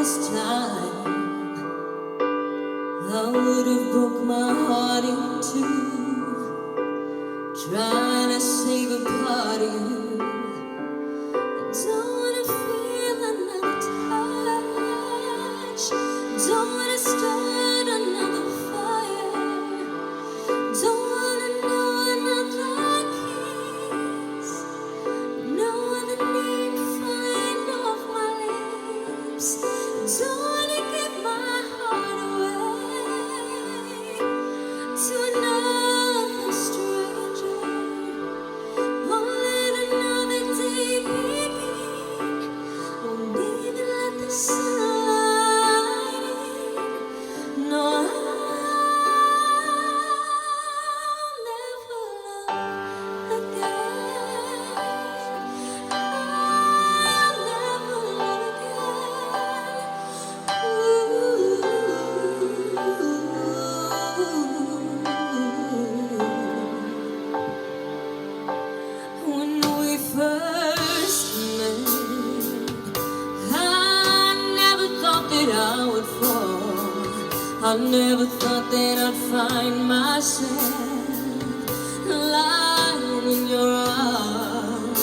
this time I would have broke my heart in two, trying to save a part of you. I don't wanna feel another touch, don't wanna start another fire, don't wanna know another kiss, no other name falling off my lips. Don't wanna give my heart away to another stranger. Won't let another day begin. Won't even let the sunlight in. No, I'll never love again. I'll never love again. When we first met, I never thought that I would fall. I never thought that I'd find myself lying in your arms.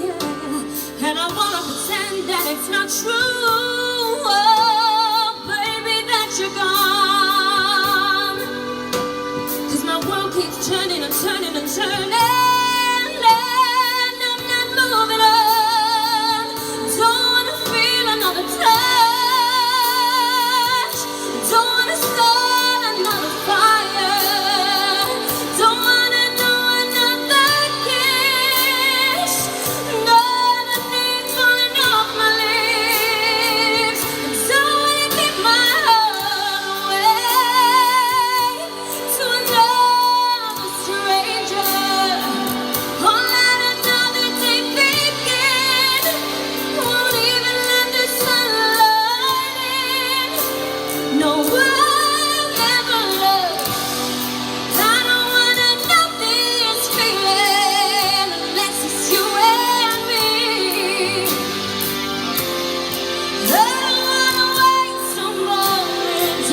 Yeah. And I wanna pretend that it's not true, oh, baby, that you're gone. 'Cause my world keeps turning and turning and turning, and I'm not moving on. Don't wanna feel another touch, don't wanna start another fire, don't wanna know another kiss, no other name falling off my lips. Don't wanna give my heart away to another stranger. Won't let another day begin. Won't even let the sunlight in. No, I'll never love. I don't wanna know this feeling unless it's you and me. I don't wanna wait some moment,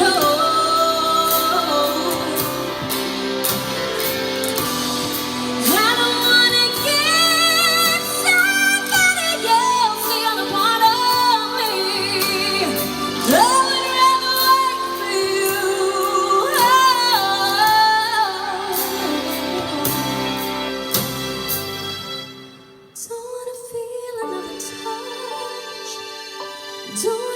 I don't wanna give somebody else the other part of me. I would rather wait for you. Don't wanna feel another touch. Don't